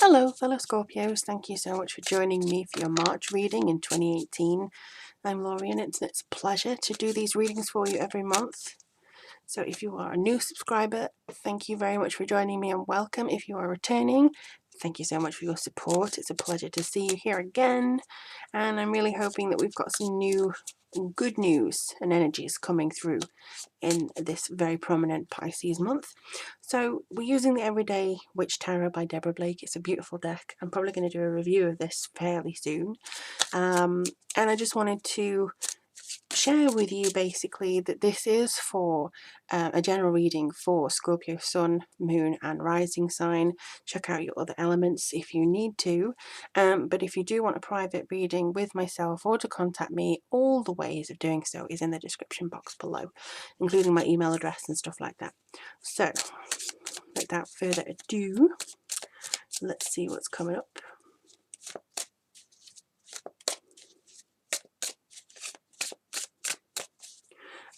Hello, fellow Scorpios. Thank you so much for joining me for your March reading in 2018. I'm Lorien. It's a pleasure to do these readings for you every month. So if you are a new subscriber, thank you very much for joining me and welcome. If you are returning, thank you so much for your support. It's a pleasure to see you here again. And I'm really hoping that we've got some new good news and energies coming through in this very prominent Pisces month. So we're using the Everyday Witch Tarot by Deborah Blake. It's a beautiful deck. I'm probably going to do a review of this fairly soon. And I just wanted to share with you basically that this is for a general reading for Scorpio Sun, Moon and Rising sign. Check out your other elements if you need to, but if you do want a private reading with myself or to contact me, all the ways of doing so is in the description box below, including my email address and stuff like that. So without further ado, let's see what's coming up.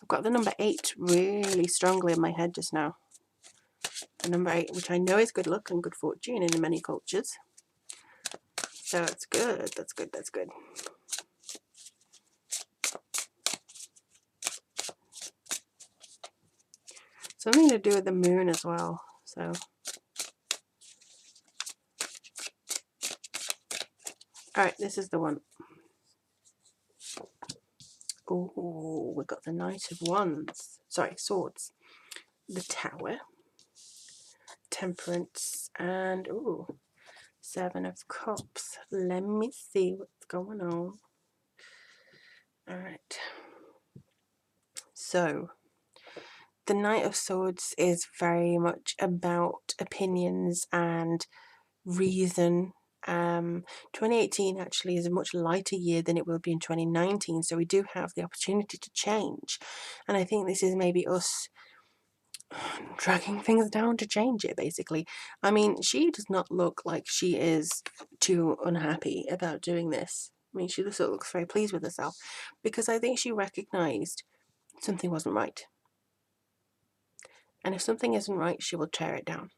I've got the number 8 really strongly in my head just now. The number 8, which I know is good luck and good fortune in many cultures. So that's good, that's good, that's good. Something to do with the moon as well. So, alright, this is the one. Oh, we got the Knight of Wands. Sorry, Swords. The Tower. Temperance. And, ooh, Seven of Cups. Let me see what's going on. Alright. So, the Knight of Swords is very much about opinions and reason. 2018 actually is a much lighter year than it will be in 2019, so we do have the opportunity to change, and I think this is maybe us dragging things down to change it, basically. I mean, she does not look like she is too unhappy about doing this. I mean, she just looks very pleased with herself, because I think she recognized something wasn't right, and if something isn't right, she will tear it down.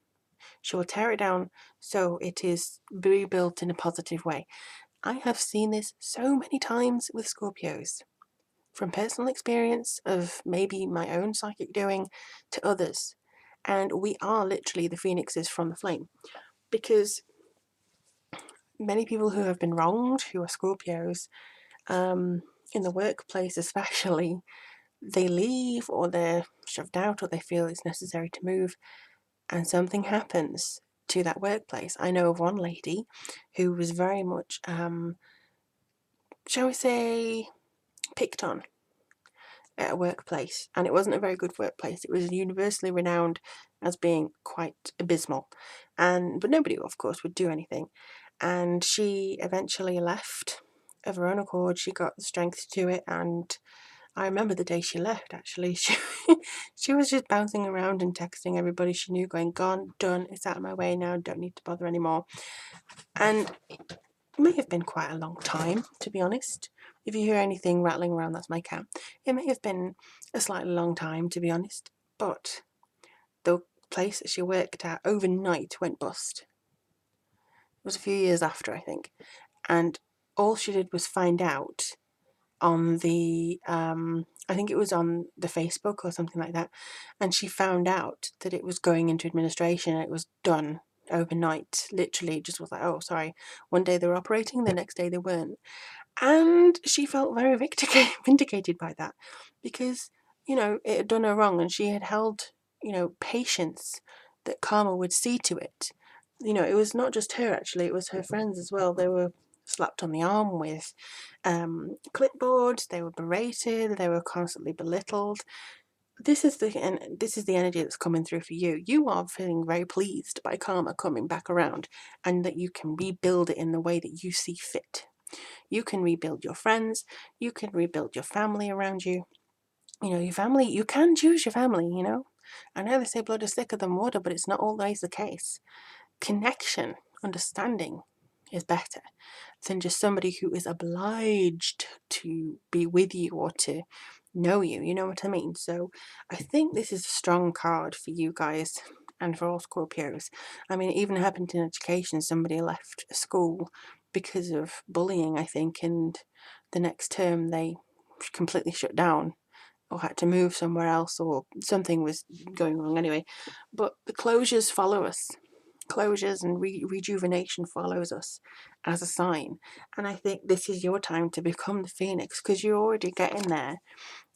She will tear it down so it is rebuilt in a positive way. I have seen this so many times with Scorpios, from personal experience of maybe my own psychic doing to others. And we are literally the phoenixes from the flame, because many people who have been wronged, who are Scorpios, in the workplace especially, they leave or they're shoved out or they feel it's necessary to move, and something happens to that workplace. I know of one lady who was very much, shall we say, picked on at a workplace, and it wasn't a very good workplace. It was universally renowned as being quite abysmal, but nobody, of course, would do anything. And she eventually left of her own accord. She got the strength to do it, and I remember the day she left, actually. She was just bouncing around and texting everybody she knew, going, gone, done, it's out of my way now, don't need to bother anymore. And it may have been quite a long time, to be honest. If you hear anything rattling around, that's my cat. It may have been a slightly long time, to be honest, but the place that she worked at overnight went bust. It was a few years after, I think. And all she did was find out on the, I think it was on the Facebook or something like that, and she found out that it was going into administration and it was done overnight. Literally just was like, oh, sorry. One day they were operating, the next day they weren't. And she felt very vindicated by that, because, you know, it had done her wrong and she had held, you know, patience that karma would see to it. You know, it was not just her, actually, it was her friends as well. They were slapped on the arm with clipboards, they were berated, they were constantly belittled. This is the energy that's coming through for you. You are feeling very pleased by karma coming back around, and that you can rebuild it in the way that you see fit. You can rebuild your friends, you can rebuild your family around you. You know, your family, you can choose your family, you know. I know they say blood is thicker than water, but it's not always the case. Connection, understanding is better than just somebody who is obliged to be with you or to know you, you know what I mean? So I think this is a strong card for you guys and for all Scorpios. I mean, it even happened in education. Somebody left a school because of bullying, I think, and the next term they completely shut down or had to move somewhere else, or something was going wrong anyway. But the closures follow us. Closures and rejuvenation follows us as a sign. And I think this is your time to become the phoenix, because you're already getting there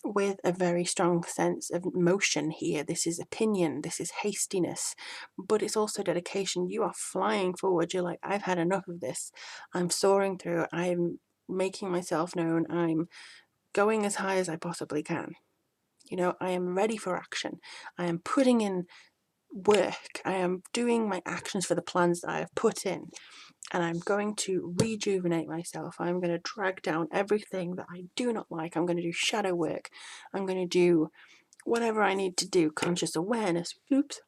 with a very strong sense of motion here. This is opinion, this is hastiness, but it's also dedication. You are flying forward. You're like, I've had enough of this. I'm soaring through. I'm making myself known. I'm going as high as I possibly can. You know, I am ready for action. I am putting in work. I am doing my actions for the plans that I have put in, and I'm going to rejuvenate myself. I'm going to drag down everything that I do not like. I'm going to do shadow work. I'm going to do whatever I need to do, conscious awareness. Oops.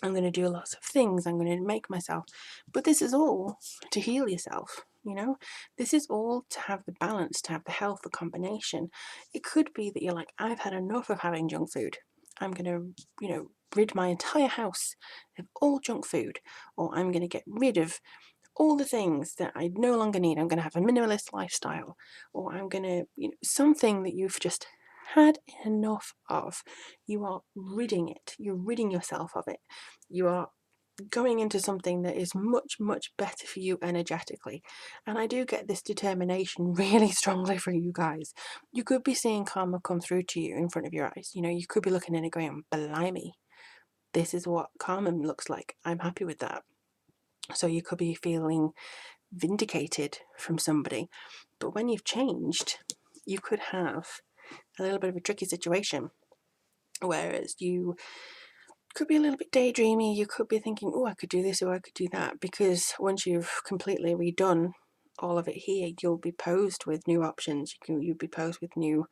I'm going to do lots of things. I'm going to make myself. But this is all to heal yourself, you know? This is all to have the balance, to have the health, the combination. It could be that you're like, I've had enough of having junk food. I'm going to, rid my entire house of all junk food. Or I'm going to get rid of all the things that I no longer need. I'm going to have a minimalist lifestyle. Or I'm going to, something that you've just had enough of. You are ridding it. You're ridding yourself of it. You are going into something that is much, much better for you energetically. And I do get this determination really strongly for you guys. You could be seeing karma come through to you in front of your eyes. You could be looking at it going, blimey, this is what karma looks like. I'm happy with that. So you could be feeling vindicated from somebody. But when you've changed, you could have a little bit of a tricky situation. Whereas you could be a little bit daydreamy. You could be thinking, oh, I could do this or I could do that. Because once you've completely redone all of it here, you'll be posed with new options. You'll be posed with new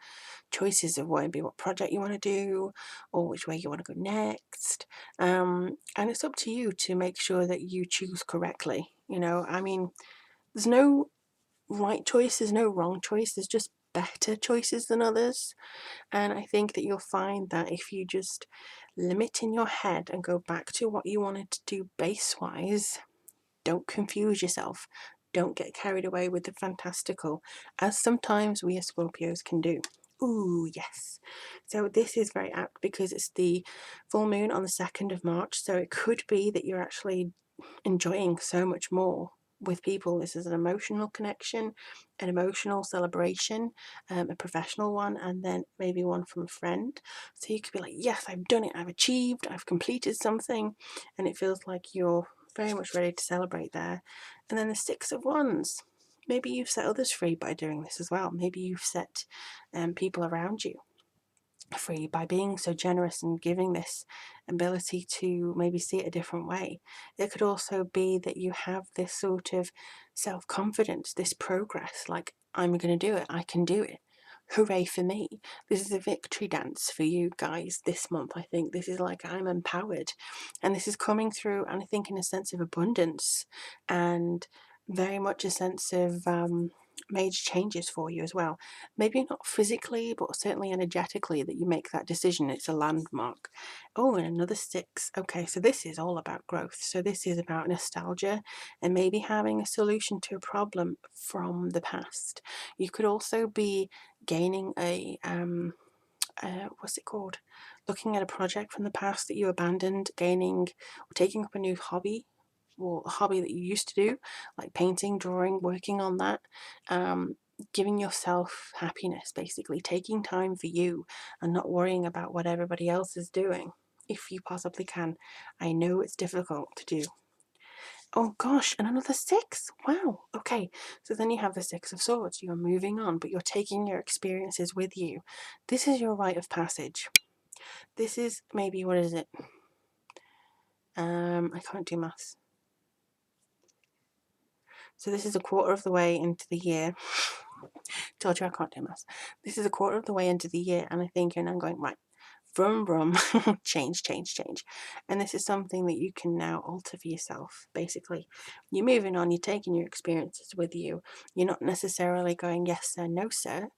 choices of what project you want to do or which way you want to go next. And it's up to you to make sure that you choose correctly. I mean, there's no right choice, there's no wrong choice, there's just better choices than others. And I think that you'll find that if you just limit in your head and go back to what you wanted to do base wise, don't confuse yourself, don't get carried away with the fantastical, as sometimes we as Scorpios can do. Ooh, yes. So this is very apt because it's the full moon on the 2nd of March. So it could be that you're actually enjoying so much more with people. This is an emotional connection, an emotional celebration, a professional one, and then maybe one from a friend. So you could be like, yes, I've done it, I've achieved, I've completed something, and it feels like you're very much ready to celebrate there. And then the 6 of Wands. Maybe you've set others free by doing this as well. Maybe you've set people around you free by being so generous and giving this ability to maybe see it a different way. It could also be that you have this sort of self-confidence, this progress, like, I'm going to do it, I can do it. Hooray for me. This is a victory dance for you guys this month. I think this is like, I'm empowered, and this is coming through, and I think in a sense of abundance and very much a sense of major changes for you as well. Maybe not physically, but certainly energetically, that you make that decision. It's a landmark. Oh, and another 6. Okay, so this is all about growth. So this is about nostalgia and maybe having a solution to a problem from the past. You could also be gaining what's it called? Looking at a project from the past that you abandoned, gaining or taking up a new hobby, or a hobby that you used to do, like painting, drawing, working on that, giving yourself happiness, basically taking time for you and not worrying about what everybody else is doing, if you possibly can. I know it's difficult to do. Oh gosh, and another 6. Wow. Okay, so then you have the 6 of Swords. You're moving on, but you're taking your experiences with you. This is your rite of passage. This is maybe, what is it? I can't do maths. So this is a quarter of the way into the year. Told you I can't do maths. This is a quarter of the way into the year, and I think you're now going, right, brum brum, change, change, change. And this is something that you can now alter for yourself. Basically, you're moving on, you're taking your experiences with you. You're not necessarily going, yes sir, no sir,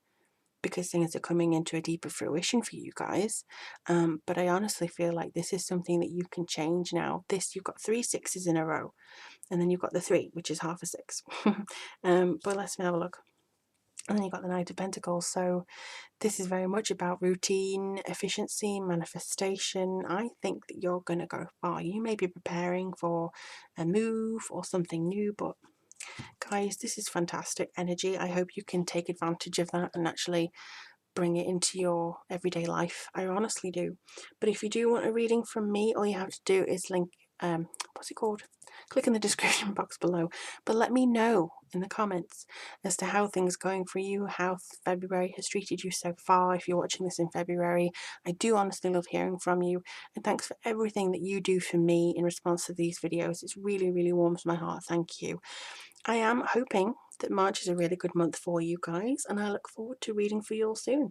because things are coming into a deeper fruition for you guys. But I honestly feel like this is something that you can change now. You've got 3 6s in a row, and then you've got the 3, which is half a 6. But let's have a look. And then you've got the Knight of Pentacles. So this is very much about routine, efficiency, manifestation. I think that you're going to go far. You may be preparing for a move or something new, but guys, this is fantastic energy. I hope you can take advantage of that and actually bring it into your everyday life. I honestly do. But if you do want a reading from me, all you have to do is what's it called? Click in the description box below. But let me know in the comments as to how things are going for you, how February has treated you so far. If you're watching this in February, I do honestly love hearing from you. And thanks for everything that you do for me in response to these videos. It's really, really warms my heart. Thank you. I am hoping that March is a really good month for you guys, and I look forward to reading for you all soon.